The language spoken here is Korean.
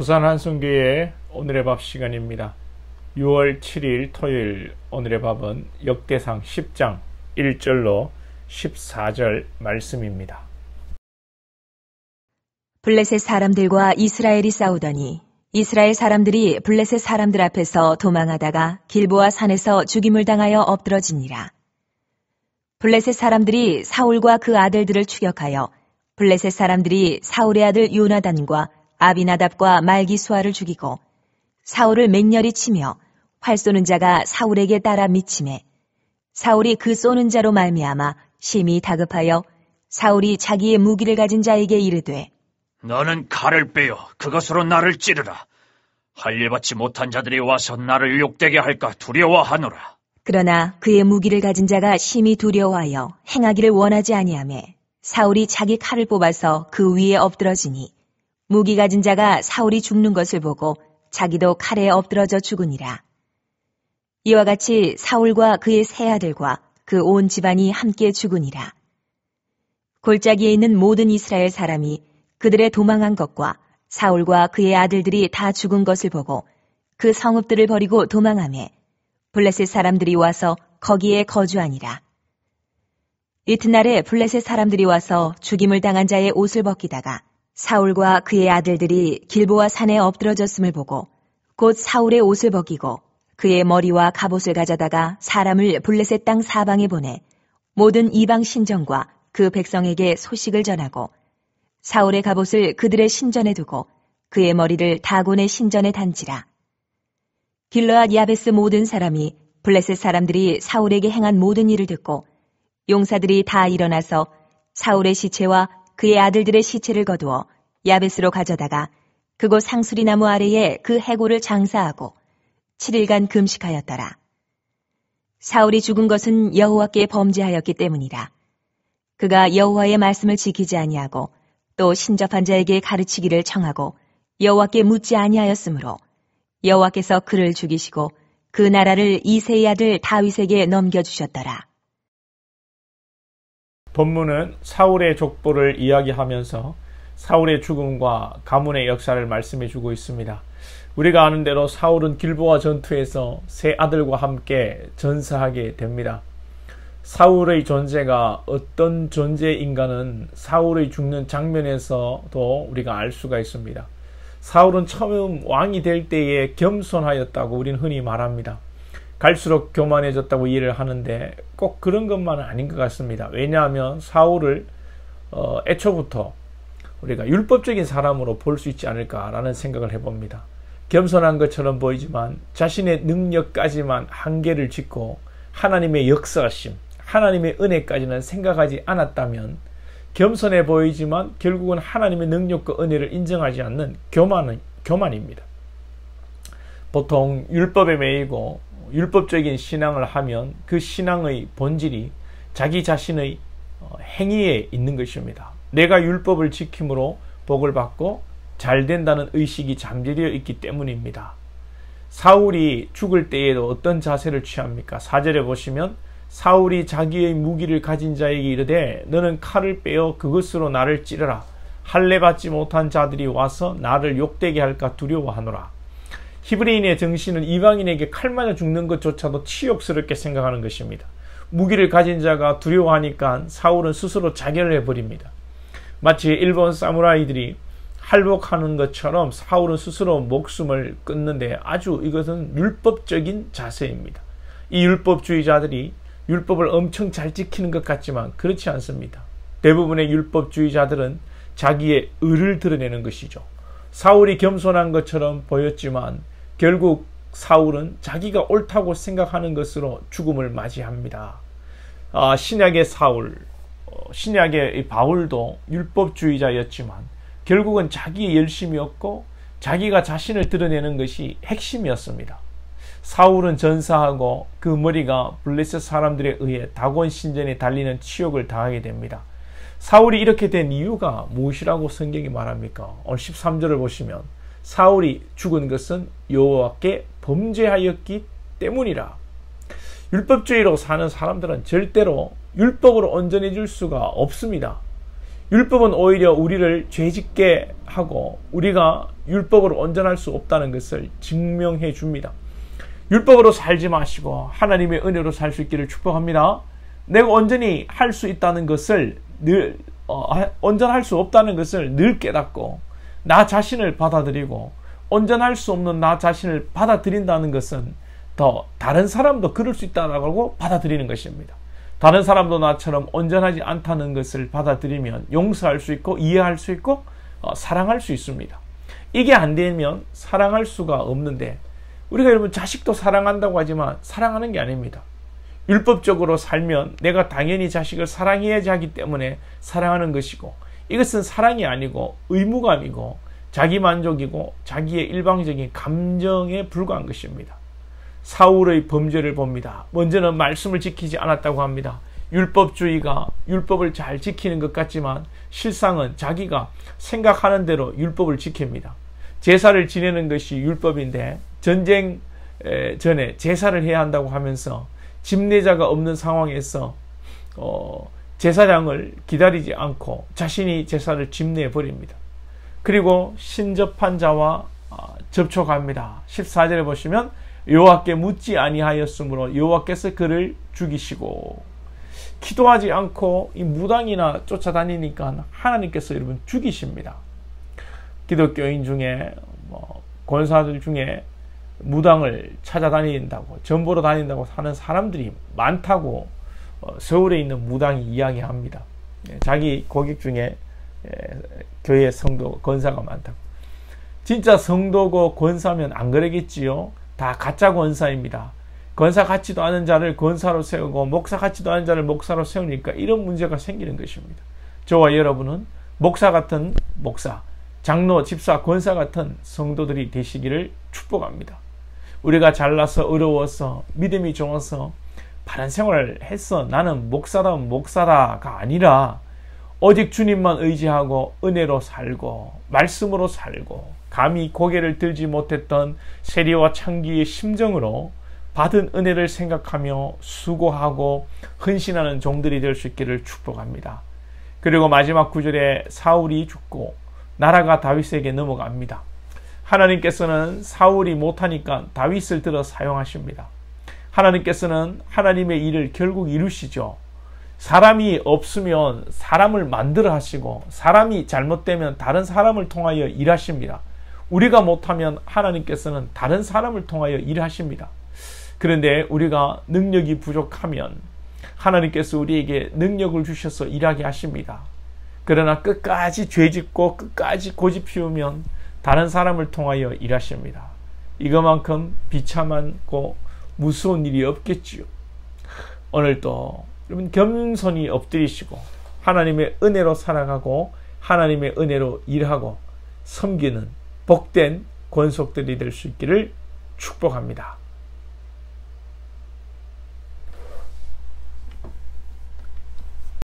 부산 한성교회 오늘의 밥 시간입니다. 6월 7일 토요일 오늘의 밥은 역대상 10장 1절로 14절 말씀입니다. 블레셋 사람들과 이스라엘이 싸우더니 이스라엘 사람들이 블레셋 사람들 앞에서 도망하다가 길보아 산에서 죽임을 당하여 엎드러지니라. 블레셋 사람들이 사울과 그 아들들을 추격하여 블레셋 사람들이 사울의 아들 요나단과 아비나답과 말기수아를 죽이고 사울을 맹렬히 치며 활 쏘는 자가 사울에게 따라 미치매 사울이 그 쏘는 자로 말미암아 심히 다급하여 사울이 자기의 무기를 가진 자에게 이르되 너는 칼을 빼어 그것으로 나를 찌르라. 할 일 받지 못한 자들이 와서 나를 욕되게 할까 두려워하노라. 그러나 그의 무기를 가진 자가 심히 두려워하여 행하기를 원하지 아니하매 사울이 자기 칼을 뽑아서 그 위에 엎드러지니 무기 가진 자가 사울이 죽는 것을 보고 자기도 칼에 엎드러져 죽으니라. 이와 같이 사울과 그의 세 아들과 그 온 집안이 함께 죽으니라. 골짜기에 있는 모든 이스라엘 사람이 그들의 도망한 것과 사울과 그의 아들들이 다 죽은 것을 보고 그 성읍들을 버리고 도망하매 블레셋 사람들이 와서 거기에 거주하니라. 이튿날에 블레셋 사람들이 와서 죽임을 당한 자의 옷을 벗기다가 사울과 그의 아들들이 길보아 산에 엎드러졌음을 보고 곧 사울의 옷을 벗기고 그의 머리와 갑옷을 가져다가 사람을 블레셋 땅 사방에 보내 모든 이방 신전과 그 백성에게 소식을 전하고 사울의 갑옷을 그들의 신전에 두고 그의 머리를 다곤의 신전에 단지라. 길르앗 야베스 모든 사람이 블레셋 사람들이 사울에게 행한 모든 일을 듣고 용사들이 다 일어나서 사울의 시체와 그의 아들들의 시체를 거두어 야베스로 가져다가 그곳 상수리나무 아래에 그 해골을 장사하고 7일간 금식하였더라. 사울이 죽은 것은 여호와께 범죄하였기 때문이라. 그가 여호와의 말씀을 지키지 아니하고 또 신접한 자에게 가르치기를 청하고 여호와께 묻지 아니하였으므로 여호와께서 그를 죽이시고 그 나라를 이새의 아들 다윗에게 넘겨주셨더라. 본문은 사울의 족보를 이야기하면서 사울의 죽음과 가문의 역사를 말씀해주고 있습니다. 우리가 아는 대로 사울은 길보아 전투에서 세 아들과 함께 전사하게 됩니다. 사울의 존재가 어떤 존재인가는 사울의 죽는 장면에서도 우리가 알 수가 있습니다. 사울은 처음 왕이 될 때에 겸손하였다고 우리는 흔히 말합니다. 갈수록 교만해졌다고 이해를 하는데 꼭 그런 것만은 아닌 것 같습니다. 왜냐하면 사울을 애초부터 우리가 율법적인 사람으로 볼 수 있지 않을까라는 생각을 해봅니다. 겸손한 것처럼 보이지만 자신의 능력까지만 한계를 짓고 하나님의 역사심, 하나님의 은혜까지는 생각하지 않았다면 겸손해 보이지만 결국은 하나님의 능력과 은혜를 인정하지 않는 교만입니다. 보통 율법에 매이고 율법적인 신앙을 하면 그 신앙의 본질이 자기 자신의 행위에 있는 것입니다. 내가 율법을 지킴으로 복을 받고 잘 된다는 의식이 잠재되어 있기 때문입니다. 사울이 죽을 때에도 어떤 자세를 취합니까? 4절에 보시면 사울이 자기의 무기를 가진 자에게 이르되 너는 칼을 빼어 그것으로 나를 찌르라. 할례 받지 못한 자들이 와서 나를 욕되게 할까 두려워하노라. 히브리인의 정신은 이방인에게 칼 맞아 죽는 것조차도 치욕스럽게 생각하는 것입니다. 무기를 가진 자가 두려워하니까 사울은 스스로 자결을 해버립니다. 마치 일본 사무라이들이 할복하는 것처럼 사울은 스스로 목숨을 끊는데 아주 이것은 율법적인 자세입니다. 이 율법주의자들이 율법을 엄청 잘 지키는 것 같지만 그렇지 않습니다. 대부분의 율법주의자들은 자기의 의를 드러내는 것이죠. 사울이 겸손한 것처럼 보였지만 결국 사울은 자기가 옳다고 생각하는 것으로 죽음을 맞이합니다. 신약의 사울, 신약의 바울도 율법주의자였지만 결국은 자기의 열심이었고 자기가 자신을 드러내는 것이 핵심이었습니다. 사울은 전사하고 그 머리가 블레셋 사람들에 의해 다곤 신전에 달리는 치욕을 당하게 됩니다. 사울이 이렇게 된 이유가 무엇이라고 성경이 말합니까? 오늘 13절을 보시면 사울이 죽은 것은 여호와께 범죄하였기 때문이라. 율법주의로 사는 사람들은 절대로 율법으로 온전해질 수가 없습니다. 율법은 오히려 우리를 죄짓게 하고 우리가 율법으로 온전할 수 없다는 것을 증명해 줍니다. 율법으로 살지 마시고 하나님의 은혜로 살 수 있기를 축복합니다. 내가 온전히 할 수 있다는 것을 온전할 수 없다는 것을 늘 깨닫고 나 자신을 받아들이고 온전할 수 없는 나 자신을 받아들인다는 것은 더 다른 사람도 그럴 수 있다고 받아들이는 것입니다. 다른 사람도 나처럼 온전하지 않다는 것을 받아들이면 용서할 수 있고 이해할 수 있고 사랑할 수 있습니다. 이게 안 되면 사랑할 수가 없는데 우리가 여러분 자식도 사랑한다고 하지만 사랑하는 게 아닙니다. 율법적으로 살면 내가 당연히 자식을 사랑해야지 하기 때문에 사랑하는 것이고 이것은 사랑이 아니고 의무감이고 자기만족이고 자기의 일방적인 감정에 불과한 것입니다. 사울의 범죄를 봅니다. 먼저는 말씀을 지키지 않았다고 합니다. 율법주의가 율법을 잘 지키는 것 같지만 실상은 자기가 생각하는 대로 율법을 지킵니다. 제사를 지내는 것이 율법인데 전쟁 전에 제사를 해야 한다고 하면서 집례자가 없는 상황에서 제사장을 기다리지 않고 자신이 제사를 집례해 버립니다. 그리고 신접한 자와 접촉합니다. 14절에 보시면 여호와께 묻지 아니하였으므로 여호와께서 그를 죽이시고, 기도하지 않고 이 무당이나 쫓아다니니까 하나님께서 여러분 죽이십니다. 기독교인 중에 권사들 중에 무당을 찾아다닌다고 전보러 다닌다고 하는 사람들이 많다고 서울에 있는 무당이 이야기합니다. 자기 고객 중에 교회 성도 권사가 많다고. 진짜 성도고 권사면 안 그러겠지요. 다 가짜 권사입니다. 권사 같지도 않은 자를 권사로 세우고 목사 같지도 않은 자를 목사로 세우니까 이런 문제가 생기는 것입니다. 저와 여러분은 목사 같은 목사, 장로, 집사, 권사 같은 성도들이 되시기를 축복합니다. 우리가 잘나서 어려워서 믿음이 좋아서 바른 생활을 해서 나는 목사다운 목사다가 아니라 오직 주님만 의지하고 은혜로 살고 말씀으로 살고 감히 고개를 들지 못했던 세리와 창기의 심정으로 받은 은혜를 생각하며 수고하고 헌신하는 종들이 될 수 있기를 축복합니다. 그리고 마지막 구절에 사울이 죽고 나라가 다윗에게 넘어갑니다. 하나님께서는 사울이 못하니까 다윗을 들어 사용하십니다. 하나님께서는 하나님의 일을 결국 이루시죠. 사람이 없으면 사람을 만들어 하시고 사람이 잘못되면 다른 사람을 통하여 일하십니다. 우리가 못하면 하나님께서는 다른 사람을 통하여 일하십니다. 그런데 우리가 능력이 부족하면 하나님께서 우리에게 능력을 주셔서 일하게 하십니다. 그러나 끝까지 죄짓고 끝까지 고집 피우면 다른 사람을 통하여 일하십니다. 이거만큼 비참하고 무서운 일이 없겠지요. 오늘도 여러분 겸손히 엎드리시고 하나님의 은혜로 살아가고 하나님의 은혜로 일하고 섬기는 복된 권속들이 될 수 있기를 축복합니다.